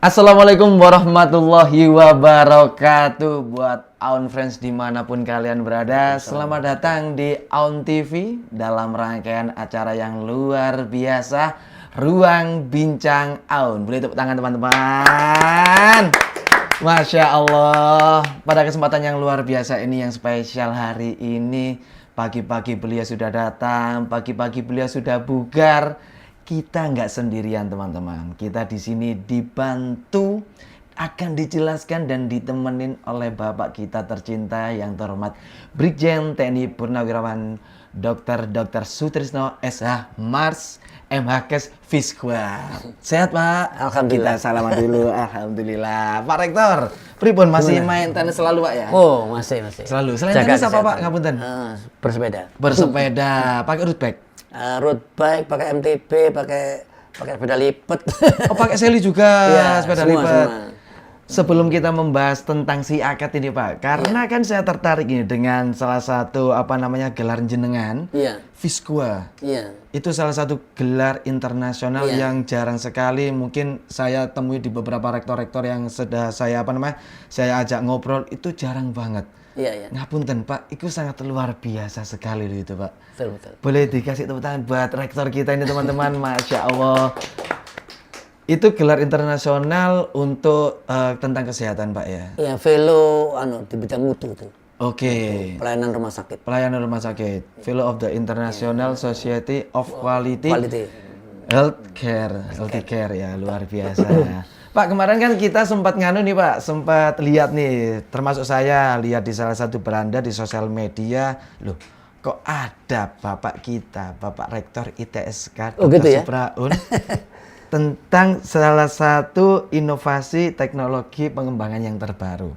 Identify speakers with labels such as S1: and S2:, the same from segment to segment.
S1: Assalamualaikum warahmatullahi wabarakatuh. Buat Aun Friends dimanapun kalian berada, selamat datang di Aun TV dalam rangkaian acara yang luar biasa, Ruang Bincang Aun. Boleh tepuk tangan teman-teman. Masya Allah, pada kesempatan yang luar biasa ini, yang spesial hari ini, pagi-pagi beliau sudah datang, pagi-pagi beliau sudah bugar. Kita nggak sendirian teman-teman, kita di sini dibantu, akan dijelaskan dan ditemenin oleh Bapak kita tercinta yang terhormat Brigjen TNI Purnawirawan Dr. Sutrisno SH Mars MHKes Fiskwa. Sehat Pak?
S2: Alhamdulillah.
S1: Kita salaman dulu. Alhamdulillah. Pak Rektor, pripun masih main tenis selalu Pak ya?
S2: Oh masih.
S1: Selalu. Selain tenis apa Pak? Ngapunten.
S2: Bersepeda.
S1: Bersepeda. Pakai road bike?
S2: Road bike, pakai MTB, pakai sepeda lipat.
S1: Oh pakai seli juga,
S2: ya,
S1: sepeda
S2: semua,
S1: lipat.
S2: semua.
S1: Sebelum kita membahas tentang si akad ini Pak, karena kan saya tertarik ini dengan salah satu gelar jenengan, Fiskwa. Itu salah satu gelar internasional yang jarang sekali mungkin saya temui di beberapa rektor-rektor yang sudah saya saya ajak ngobrol, itu jarang banget. Ngapunten Pak, itu sangat luar biasa sekali itu Pak.
S2: Betul.
S1: Boleh dikasih tepuk tangan buat rektor kita ini teman-teman, Masya Allah. Itu gelar internasional untuk tentang kesehatan Pak ya?
S2: Ya, fellow di bidang mutu itu.
S1: Oke.
S2: Pelayanan rumah sakit.
S1: Pelayanan rumah sakit. Fellow of the International Society of Quality Healthcare ya, luar biasa. Pak, kemarin kan kita sempat sempat lihat nih, termasuk saya lihat di salah satu beranda di sosial media, loh kok ada Bapak kita, Bapak Rektor ITSK Dr.
S2: Gitu ya?
S1: Supraun, tentang salah satu inovasi teknologi pengembangan yang terbaru,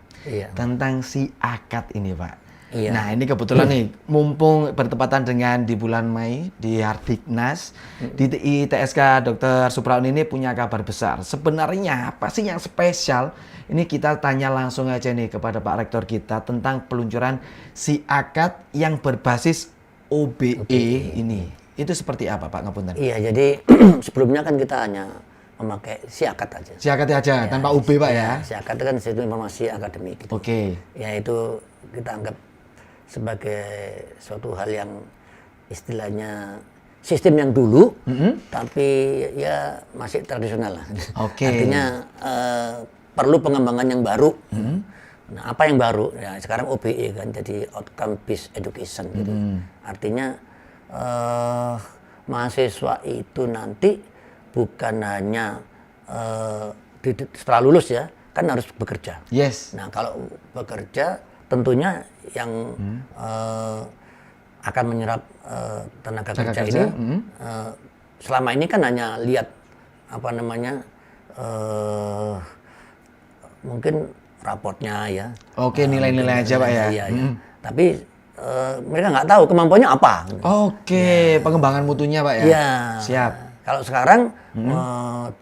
S1: tentang si akad ini Pak. Nah ini kebetulan nih, mumpung bertepatan dengan di bulan Mei di Hardiknas, di ITSK Dr. Supraun ini punya kabar besar. Sebenarnya apa sih yang spesial? Ini kita tanya langsung aja nih kepada Pak Rektor kita tentang peluncuran si akad yang berbasis OBE ini. Itu seperti apa Pak Ngapunten?
S2: Iya, jadi sebelumnya kan kita hanya memakai si akad aja.
S1: Si akad aja, tanpa UB Pak ya?
S2: Si akad itu kan sistem informasi akademik. Gitu. Ya itu kita anggap sebagai suatu hal yang istilahnya sistem yang dulu, tapi ya masih tradisional lah. Artinya perlu pengembangan yang baru. Nah, apa yang baru? Ya sekarang OBE kan, jadi outcome based education gitu. Artinya mahasiswa itu nanti bukan hanya setelah lulus ya, kan harus bekerja. Nah kalau bekerja tentunya yang akan menyerap tenaga kerja ini selama ini kan hanya lihat mungkin raportnya ya.
S1: Nilai-nilai aja Pak ya.
S2: Tapi mereka nggak tahu kemampuannya apa.
S1: Pengembangan mutunya Pak ya. Siap.
S2: Kalau sekarang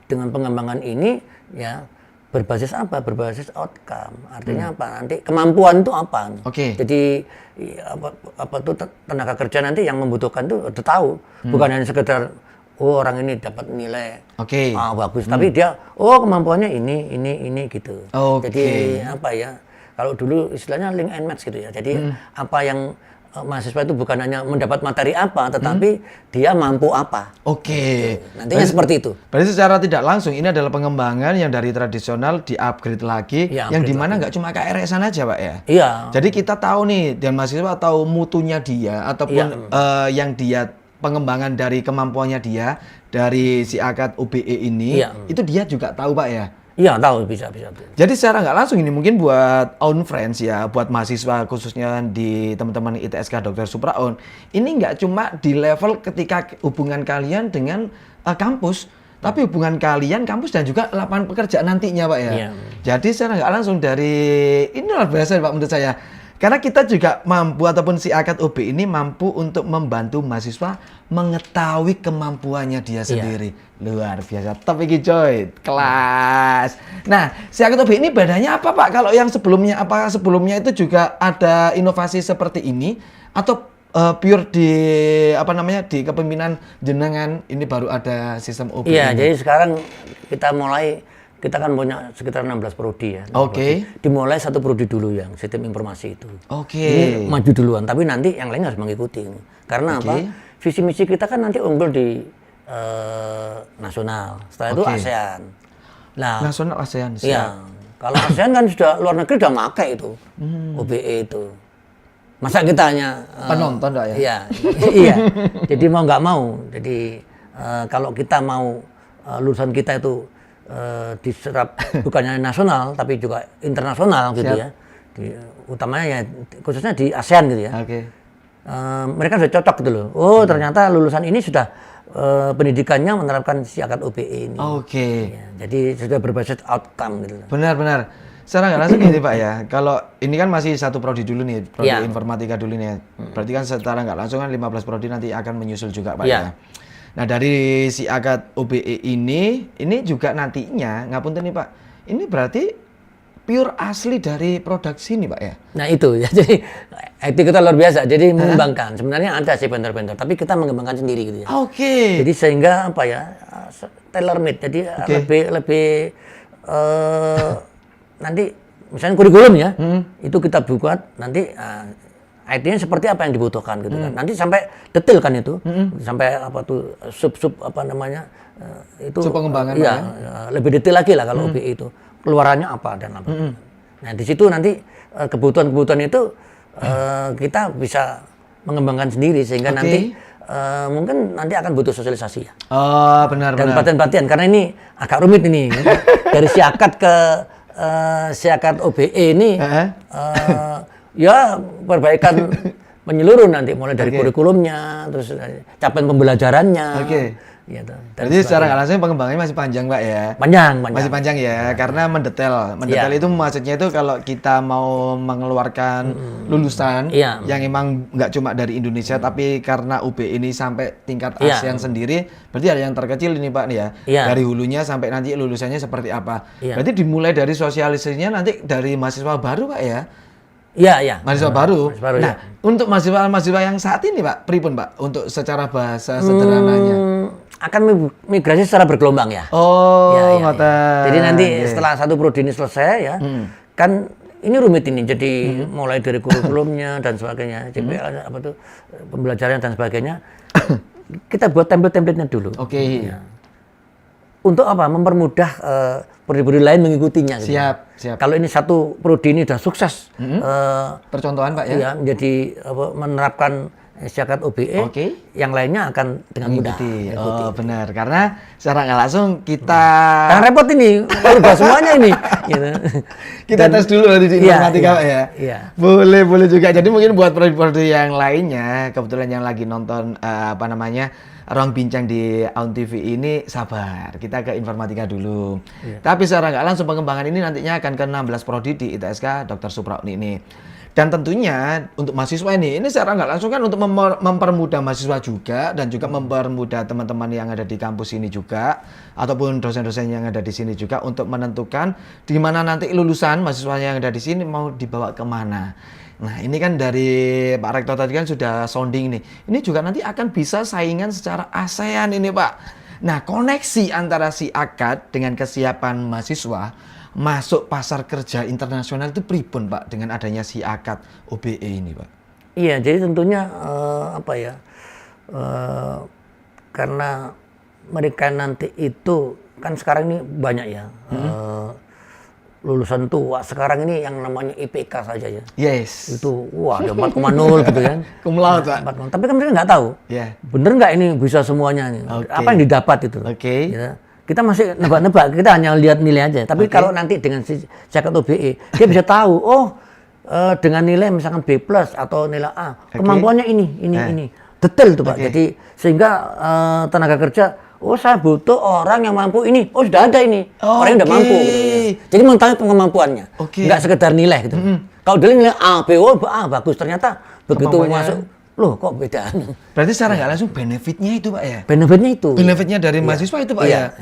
S2: dengan pengembangan ini ya berbasis apa? Berbasis outcome. Artinya apa? Nanti kemampuan itu apa? Jadi apa tuh tenaga kerja nanti yang membutuhkan tuh udah tahu. Bukan hanya sekedar orang ini dapat nilai bagus, tapi dia kemampuannya ini gitu. Jadi apa ya? Kalau dulu istilahnya link and match gitu ya. Jadi apa yang mahasiswa itu bukan hanya mendapat materi apa, tetapi dia mampu apa. Nantinya seperti itu.
S1: Berarti secara tidak langsung ini adalah pengembangan yang dari tradisional di-upgrade lagi, yang dimana nggak cuma KRS-an aja Pak ya? Jadi kita tahu nih, dan mahasiswa tahu mutunya dia, ataupun yang dia pengembangan dari kemampuannya dia, dari si akad OBE ini, itu dia juga tahu Pak ya?
S2: Iya tahu, bisa.
S1: Jadi secara nggak langsung ini mungkin buat Aun Friends ya, buat mahasiswa khususnya di teman-teman ITSK Dr. Supraun, ini nggak cuma di level ketika hubungan kalian dengan kampus, tapi hubungan kalian kampus dan juga lapangan pekerjaan nantinya Pak ya. Jadi secara nggak langsung dari ini luar biasa Pak menurut saya. Karena kita juga mampu, ataupun si akad OB ini mampu untuk membantu mahasiswa mengetahui kemampuannya dia sendiri. Luar biasa. Top iki coy, kelas. Nah, si akad OB ini bedanya apa Pak? Kalau yang sebelumnya, apakah sebelumnya itu juga ada inovasi seperti ini? Atau pure di di kepemimpinan jenengan ini baru ada sistem OB?
S2: Iya, jadi sekarang kita mulai kita kan punya sekitar 16 prodi ya.
S1: Oke.
S2: Dimulai satu prodi dulu yang sistem informasi itu.
S1: Oke.
S2: Ini maju duluan, tapi nanti yang lain harus mengikuti. Karena apa? Visi misi kita kan nanti unggul di nasional. Setelah itu ASEAN. Nah,
S1: nasional ASEAN.
S2: Iya. Kalau ASEAN kan sudah luar negeri udah pakai itu. OBE itu. Masa kita hanya
S1: penonton Pak ya?
S2: Iya. Iya. Jadi mau nggak mau. Jadi kalau kita mau lulusan kita itu diserap bukannya nasional tapi juga internasional gitu ya. Utamanya ya khususnya di ASEAN gitu ya. Mereka sudah cocok gitu loh. Oh, ternyata lulusan ini sudah pendidikannya menerapkan siakat OBE ini. Ya, jadi sudah berbasis outcome gitu loh.
S1: Benar-benar. Secara nggak langsung gini Pak ya, kalau ini kan masih satu prodi dulu nih, prodi informatika dulu nih. Berarti kan secara nggak langsung kan 15 prodi nanti akan menyusul juga Pak ya. Nah dari siakat OBE ini juga nantinya, ngapunten nih Pak, ini berarti pure asli dari produk sini Pak ya?
S2: Nah itu, ya, jadi IT kita luar biasa, jadi mengembangkan. Sebenarnya ada sih vendor-vendor, tapi kita mengembangkan sendiri gitu ya. Jadi sehingga apa ya, tailor made, jadi lebih nanti misalnya kurikulum ya, itu kita buat nanti IT-nya seperti apa yang dibutuhkan gitu kan. Nanti sampai detail kan itu, sampai apa tuh sub apa namanya itu.
S1: Sub pengembangan.
S2: Iya, lebih detail lagi lah kalau OBE itu. Keluarannya apa dan apa. Nah di situ nanti kebutuhan-kebutuhan itu kita bisa mengembangkan sendiri sehingga nanti mungkin nanti akan butuh sosialisasi ya.
S1: Oh benar.
S2: Dan pelatihan karena ini agak rumit ini dari siakat ke siakat OBE ini. Ya perbaikan menyeluruh nanti mulai dari kurikulumnya, terus capaian pembelajarannya. Gitu.
S1: Jadi secara nggak langsung pengembangannya masih panjang Pak ya?
S2: Panjang.
S1: Masih panjang ya, karena mendetail itu maksudnya itu kalau kita mau mengeluarkan lulusan yang emang nggak cuma dari Indonesia, tapi karena UB ini sampai tingkat ASEAN sendiri, berarti ada yang terkecil ini Pak nih ya, dari hulunya sampai nanti lulusannya seperti apa. Berarti dimulai dari sosialisasinya nanti dari mahasiswa baru Pak ya? Iya. Mahasiswa baru. Nah, untuk mahasiswa yang saat ini Pak, pripun Pak, untuk secara bahasa sederhananya?
S2: Akan migrasi secara bergelombang ya. Jadi nanti setelah satu prodi ini selesai ya, kan ini rumit ini. Jadi mulai dari kurikulumnya dan sebagainya, CPL apa tuh pembelajaran dan sebagainya, kita buat template-templatenya dulu. Ya. Untuk apa? Mempermudah prodi-prodi lain mengikutinya. Gitu.
S1: Siap.
S2: Kalau ini satu prodi ini sudah sukses,
S1: percontohan Pak ya?
S2: Iya, menjadi menerapkan siakat OBE, yang lainnya akan dengan mudah.
S1: Oh benar, karena secara nggak langsung kita.
S2: Karena repot ini, ubah semuanya ini. Gitu.
S1: Kita tes dulu nanti di informatika Pak ya. Boleh juga. Jadi mungkin buat prodi-prodi yang lainnya, kebetulan yang lagi nonton Ruang Bincang di Aun TV ini, sabar, kita ke informatika dulu. Tapi secara nggak langsung pengembangan ini nantinya akan ke 16 prodi di ITSK Dr. Supra-Uni ini. Dan tentunya untuk mahasiswa ini secara nggak langsung kan untuk mempermudah mahasiswa juga dan juga mempermudah teman-teman yang ada di kampus ini juga ataupun dosen-dosen yang ada di sini juga untuk menentukan di mana nanti lulusan mahasiswa yang ada di sini mau dibawa kemana. Nah ini kan dari Pak Rektor tadi kan sudah sounding nih. Ini juga nanti akan bisa saingan secara ASEAN ini Pak. Nah koneksi antara siakat dengan kesiapan mahasiswa masuk pasar kerja internasional itu pripun Pak dengan adanya siakat OBE ini Pak?
S2: Iya jadi tentunya karena mereka nanti itu kan sekarang ini banyak ya. Lulusan tua sekarang ini yang namanya IPK saja ya. Itu ada 4,0 gitu kan.
S1: Cum laude Pak.
S2: Tapi kan mereka nggak tahu. Bener nggak ini bisa semuanya nih. Apa yang didapat itu. Ya. Kita masih nebak-nebak, kita hanya lihat nilai aja. Tapi kalau nanti dengan siakat OBE, dia bisa tahu, dengan nilai misalkan B+ atau nilai A, kemampuannya ini. Detail tuh Pak. Jadi sehingga tenaga kerja, saya butuh orang yang mampu ini. Sudah ada ini. Orang yang udah mampu. Gitu, ya. Jadi mengetahui kemampuannya. Nggak sekedar nilai gitu. Kalau dulu nilai A, B, bagus. Ternyata begitu masuk, loh kok beda.
S1: Berarti secara nggak langsung benefitnya itu Pak ya?
S2: Benefitnya
S1: dari mahasiswa itu Pak ya?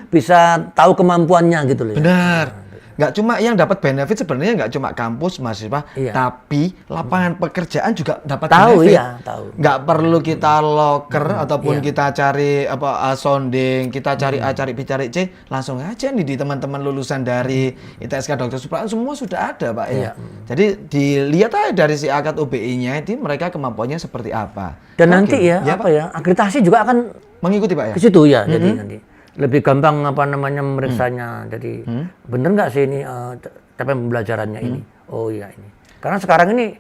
S2: Bisa tahu kemampuannya gitu loh.
S1: Benar. nggak cuma yang dapat benefit sebenarnya nggak cuma kampus mahasiswa, tapi lapangan pekerjaan juga dapat benefit.
S2: Tahu.
S1: Nggak perlu kita loker ataupun kita cari sounding, kita cari A, cari B, cari C, langsung aja nih di teman-teman lulusan dari ITSK Dr. Supraon semua sudah ada, Pak ya. Jadi dilihat aja dari si akad UBI-nya itu mereka kemampuannya seperti apa.
S2: Dan nanti akreditasi juga akan
S1: mengikuti, Pak ya.
S2: Ke situ ya, jadi nanti lebih gampang memeriksanya. Jadi bener nggak sih ini capaian pembelajarannya ini? Oh iya ini. Karena sekarang ini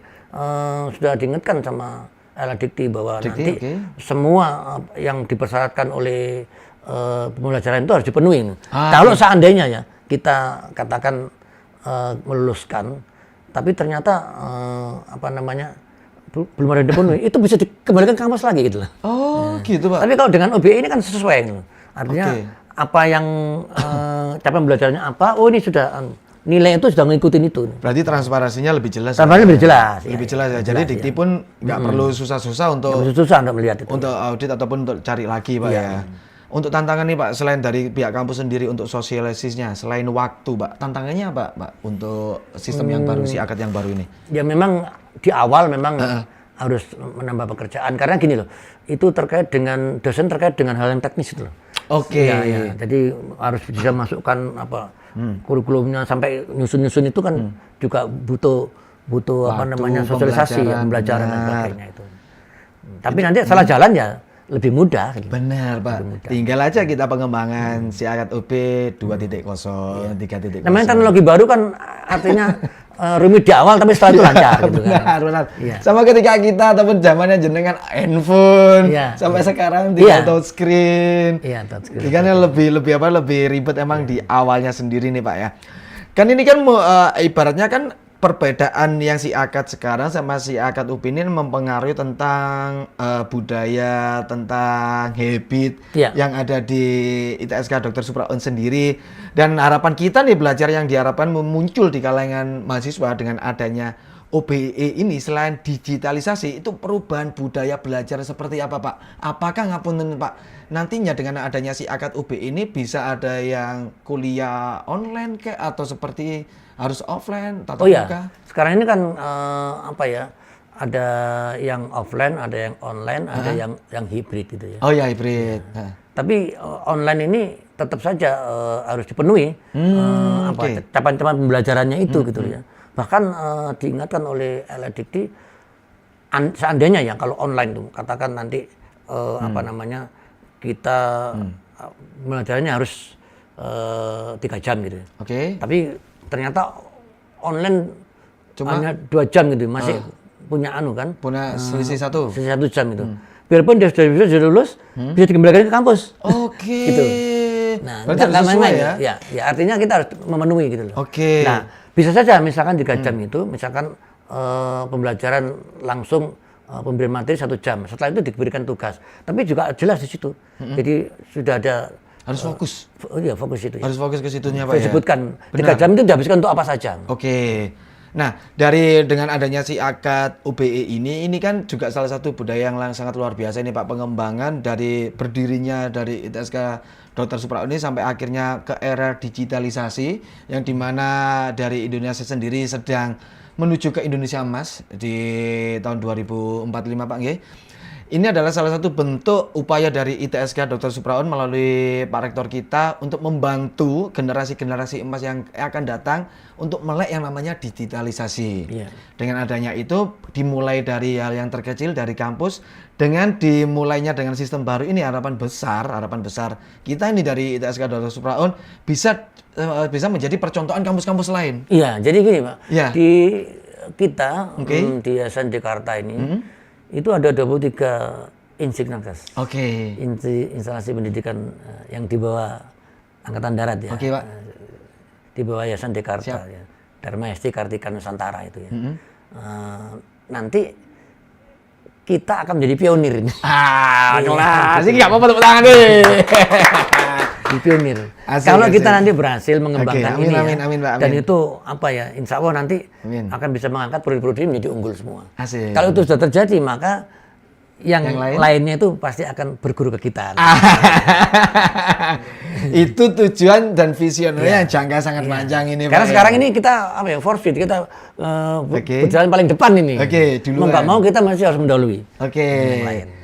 S2: sudah diingatkan sama LADIKTI bahwa nanti semua yang dipersyaratkan oleh pembelajaran itu harus dipenuhi. Kalau seandainya ya kita katakan meluluskan, tapi ternyata belum ada yang dipenuhi, itu bisa dikembalikan ke kampus lagi gitu loh.
S1: Gitu, Pak.
S2: Tapi kalau dengan OBE ini kan sesuai gitu. Artinya apa yang capaian belajarnya apa? Oh ini sudah nilai itu sudah ngikutin itu.
S1: Berarti transparansinya lebih jelas.
S2: Transparansinya lebih jelas.
S1: Lebih jelas ya. Jadi Dikti pun nggak perlu susah-susah untuk
S2: melihat itu.
S1: Untuk audit ataupun untuk cari lagi, Pak ya. Untuk tantangan nih, Pak, selain dari pihak kampus sendiri untuk sosialisasinya, selain waktu, Pak, tantangannya apa, Pak, untuk sistem yang baru, si akad yang baru ini?
S2: Ya memang di awal memang harus menambah pekerjaan karena gini loh, itu terkait dengan dosen terkait dengan hal yang teknis itu loh. Ya. Jadi harus bisa masukkan kurikulumnya sampai nyusun itu kan juga butuh sosialisasi, pembelajaran dan sebagainya itu. Tapi nanti salah jalan ya lebih mudah.
S1: Benar, Pak. Tinggal aja kita pengembangan si akad UB 2.0, 3.0.
S2: Namanya teknologi baru kan artinya rumit di awal tapi setelah itu lancar gitu kan.
S1: Benar. Sama ketika kita ataupun zamannya jenengan handphone sampai sekarang tinggal touchscreen.
S2: Touchscreen.
S1: Kan lebih ribet emang di awalnya sendiri nih, Pak ya. Kan ini kan ibaratnya kan perbedaan yang si akad sekarang sama si akad UB ini mempengaruhi tentang budaya, tentang habit yang ada di ITSK Dr. Supraon sendiri. Dan harapan kita nih belajar yang diharapkan muncul di kalangan mahasiswa dengan adanya OBE ini selain digitalisasi, itu perubahan budaya belajar seperti apa, Pak? Apakah ngapunten, Pak, nantinya dengan adanya si akad UBE ini bisa ada yang kuliah online atau seperti harus offline, tatap muka?
S2: Sekarang ini kan ada yang offline, ada yang online, ada yang hibrid gitu ya.
S1: Hibrid.
S2: Tapi online ini tetap saja harus dipenuhi capaian-capaian pembelajarannya itu gitu ya. Bahkan diingatkan oleh LADIKTI seandainya ya kalau online tuh katakan nanti kita belajarnya harus 3 jam gitu. Tapi ternyata online hanya 2 jam gitu, masih punya
S1: punya selisih 1
S2: jam gitu. Biarpun dia sudah lulus, bisa dikembalikan ke kampus. Gitu. Nah, nggak main-main ya. Artinya kita harus memenuhi gitu loh. Nah, bisa saja misalkan 3 jam itu, misalkan pembelajaran langsung pemberian materi 1 jam. Setelah itu diberikan tugas. Tapi juga jelas di situ. Jadi sudah ada
S1: harus fokus.
S2: Fokus itu.
S1: Harus fokus ke situnya, Pak.
S2: Disebutkan 3 jam itu dihabiskan untuk apa saja.
S1: Nah, dengan adanya si akad UBE ini kan juga salah satu budaya yang sangat luar biasa ini, Pak, pengembangan dari berdirinya dari ITSK Dr. Supraon ini sampai akhirnya ke era digitalisasi yang dimana dari Indonesia sendiri sedang menuju ke Indonesia Emas di tahun 2045, Pak nggih. Ini adalah salah satu bentuk upaya dari ITSK Dr. Supraon melalui Pak Rektor kita untuk membantu generasi-generasi emas yang akan datang untuk melek yang namanya digitalisasi. Dengan adanya itu dimulai dari hal yang terkecil dari kampus, dengan dimulainya dengan sistem baru ini harapan besar kita ini dari ITSK Dr. Supraon bisa menjadi percontohan kampus-kampus lain.
S2: Jadi gini, Pak. Di kita di Yayasan Jakarta ini itu ada 23 insignakes. Instalasi pendidikan yang di bawah Angkatan Darat ya.
S1: Pak.
S2: Di bawah Yayasan Jakarta ya. Dharma Esti Kartika Nusantara itu ya. Nanti kita akan menjadi pionir ini.
S1: Kelas. Ini enggak apa-apa tepuk tangan nih.
S2: Di pionir. Kalau kita nanti berhasil mengembangkan ini
S1: amin, Pak,
S2: dan itu insya Allah nanti akan bisa mengangkat prodi-prodi menjadi unggul semua.
S1: Asik.
S2: Kalau itu sudah terjadi maka yang lainnya itu pasti akan berguru ke kita.
S1: Itu tujuan dan visionernya jangka sangat panjang ini.
S2: Karena sekarang ini kita forfeit, kita berjalan paling depan ini. Mau nggak mau kita masih harus mendahului.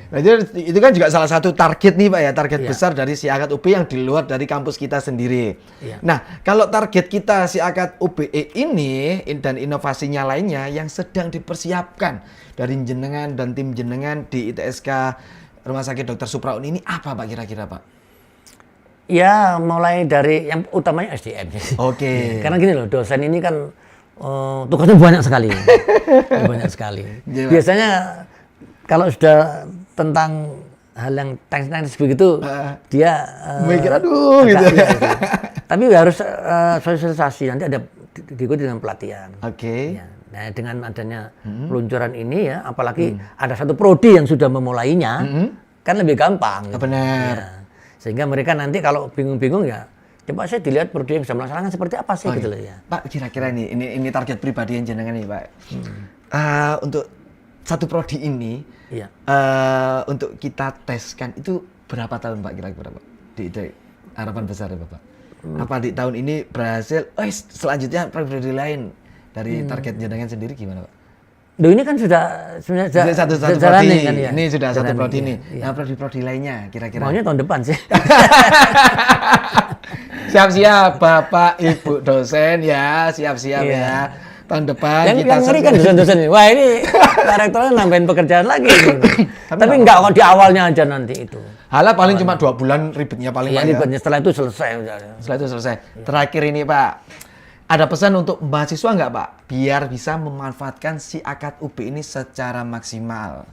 S1: Berarti itu kan juga salah satu target nih Pak ya, target besar dari SIAKAD UB yang di luar dari kampus kita sendiri. Nah, kalau target kita SIAKAD UBE ini dan inovasinya lainnya yang sedang dipersiapkan dari jenengan dan tim jenengan di ITSK Rumah Sakit Dr. Supraun ini apa Pak kira-kira Pak?
S2: Ya, mulai dari yang utamanya SDM. Karena gini loh, dosen ini kan tugasnya banyak sekali. Banyak sekali. Biasanya kalau sudah tentang hal yang teknis begitu, dia
S1: mikir aduh gitu.
S2: Tapi harus sosialisasi, nanti ada diikuti dengan pelatihan. Nah, dengan adanya peluncuran ini ya, apalagi ada satu prodi yang sudah memulainya, kan lebih gampang.
S1: Benar.
S2: Sehingga mereka nanti kalau bingung-bingung ya, coba saya dilihat prodi yang sudah melaksanakan seperti apa sih gitu loh ya.
S1: Pak, kira-kira ini target pribadi yang jenengan nih Pak. Untuk satu prodi ini, untuk kita teskan itu berapa tahun Pak kira-kira Pak? Di harapan besar ya Bapak. Apa di tahun ini berhasil? Selanjutnya prodi lain dari target jenengan sendiri gimana Pak?
S2: Duh, ini kan sudah
S1: satu prodi kan, ya? Ini sudah satu prodi ini. Nah, prodi lainnya kira-kira.
S2: Maunya tahun depan sih.
S1: Siap-siap Bapak Ibu dosen ya, siap-siap ya. Tahun depan
S2: yang ngeri kan dosen-dosen ini. Wah, ini rektornya nambahin pekerjaan lagi. Tapi enggak kok di awalnya aja nanti itu.
S1: Halah paling cuma 2 bulan ribetnya paling
S2: Pak. Ribetnya setelah itu selesai.
S1: Terakhir ini Pak, ada pesan untuk mahasiswa nggak Pak? Biar bisa memanfaatkan SIAKAD UB ini secara maksimal.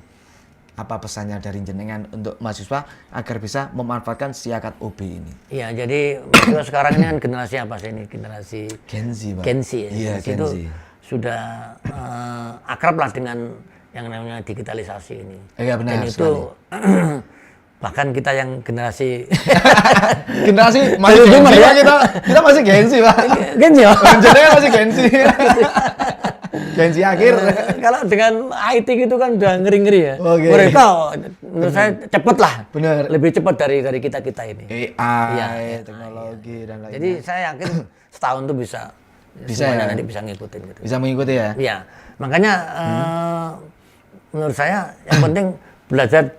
S1: Apa pesannya dari jenengan untuk mahasiswa agar bisa memanfaatkan SIAKAD UB ini?
S2: Iya, jadi mahasiswa sekarang ini kan generasi apa sih ini? Generasi
S1: Gen Z Pak.
S2: Gen Z ya.
S1: Iya, Gen Z.
S2: Sudah akrab lah dengan yang namanya digitalisasi ini.
S1: Iya benar.
S2: Dan itu bahkan kita yang generasi
S1: masih Gen Z ya? kita masih Gen Z Pak.
S2: Gen Z ya?
S1: Jenengan masih Gen Z. Gen Z akhir.
S2: Kalau dengan IT gitu kan udah ngeri-ngeri ya. Mereka menurut saya cepet lah.
S1: Benar.
S2: Lebih cepat dari kita ini.
S1: AI, teknologi dan lainnya.
S2: Jadi saya yakin setahun tuh bisa
S1: ya?
S2: nanti bisa ngikutin gitu.
S1: Bisa mengikuti ya?
S2: Iya. Makanya menurut saya yang penting belajar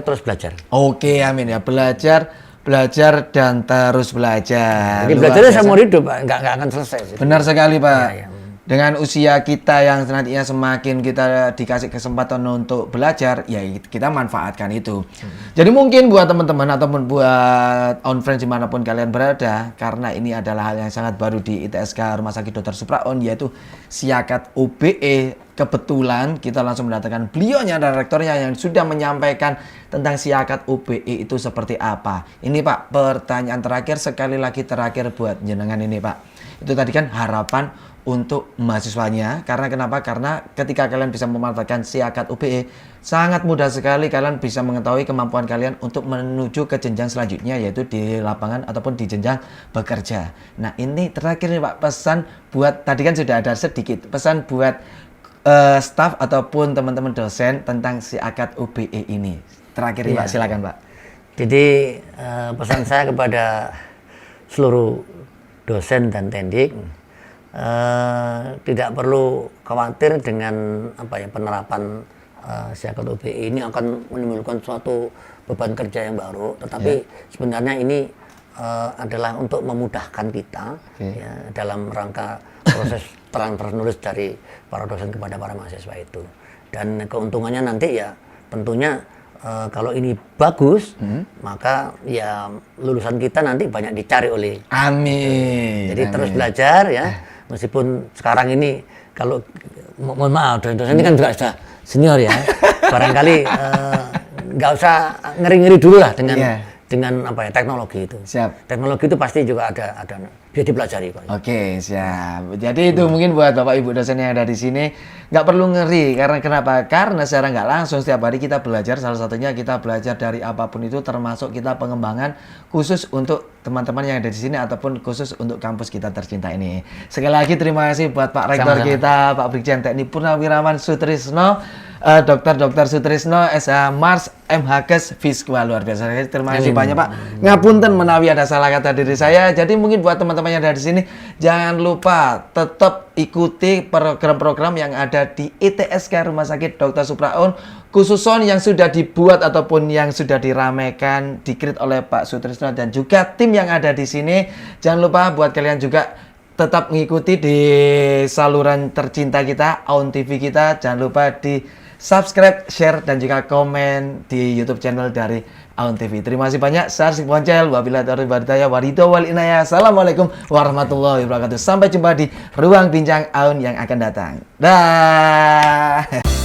S2: terus belajar.
S1: Amin ya. Belajar dan terus belajar.
S2: Jadi belajarnya seumur hidup Pak, nggak akan selesai.
S1: Benar sekali Pak. Dengan usia kita yang nantinya semakin kita dikasih kesempatan untuk belajar, ya kita manfaatkan itu. Jadi mungkin buat teman-teman ataupun buat on friends dimanapun kalian berada, karena ini adalah hal yang sangat baru di ITSK Rumah Sakit Dr. Supraun, yaitu SIAKAD UBE. Kebetulan kita langsung mendatangkan beliaunya dan rektornya yang sudah menyampaikan tentang SIAKAD UBE itu seperti apa. Ini Pak, pertanyaan terakhir sekali lagi terakhir buat jenengan ini Pak. Itu tadi kan harapan untuk mahasiswanya. Karena kenapa? Karena ketika kalian bisa memanfaatkan SIAKAD UBE, sangat mudah sekali kalian bisa mengetahui kemampuan kalian untuk menuju ke jenjang selanjutnya, yaitu di lapangan ataupun di jenjang bekerja. Nah ini terakhir nih Pak, pesan buat, tadi kan sudah ada sedikit pesan buat staf ataupun teman-teman dosen tentang SIAKAD UBE ini. Terakhir nih Pak, silakan Pak.
S2: Jadi pesan saya kepada seluruh dosen dan tendik, tidak perlu khawatir dengan penerapan SIAKAD UBE ini akan menimbulkan suatu beban kerja yang baru, tetapi sebenarnya ini adalah untuk memudahkan kita ya, dalam rangka proses terang menulis dari para dosen kepada para mahasiswa itu. Dan keuntungannya nanti ya tentunya kalau ini bagus, maka ya lulusan kita nanti banyak dicari oleh.
S1: Amin.
S2: Jadi terus belajar ya. Meskipun sekarang ini kalau mohon maaf dosen ini kan juga sudah senior ya, barangkali nggak usah ngeri-ngeri dulu lah dengan teknologi itu.
S1: Siap.
S2: Teknologi itu pasti juga ada bisa dipelajari Pak.
S1: Oke, siap. Jadi itu mungkin buat Bapak Ibu dosen yang ada di sini nggak perlu ngeri. Karena kenapa? Karena secara nggak langsung setiap hari kita belajar. Salah satunya kita belajar dari apapun itu, termasuk kita pengembangan khusus untuk teman-teman yang ada di sini ataupun khusus untuk kampus kita tercinta ini. Sekali lagi terima kasih buat Pak Rektor kita, Pak Brigjen Teknik Purnawirawan Sutrisno. Dr. Sutrisno SH Mars MHkes Fiskwa, luar biasa. Terima kasih banyak Pak. Ngapunten menawi ada salah kata diri saya. Jadi mungkin buat teman-teman yang ada di sini, jangan lupa tetap ikuti program-program yang ada di ITSK Rumah Sakit Dr. Supraun, khususon yang sudah dibuat ataupun yang sudah diramaikan, di-create oleh Pak Sutrisno dan juga tim yang ada di sini. Jangan lupa buat kalian juga tetap mengikuti di saluran tercinta kita, Aun TV kita. Jangan lupa di subscribe, share, dan juga komen di YouTube channel dari Aun TV. Terima kasih banyak. Sarsik Poncel, wabillahi taufiq wal hidayah, waridho wal inayah. Assalamualaikum warahmatullahi wabarakatuh. Sampai jumpa di ruang bincang Aun yang akan datang. Dah.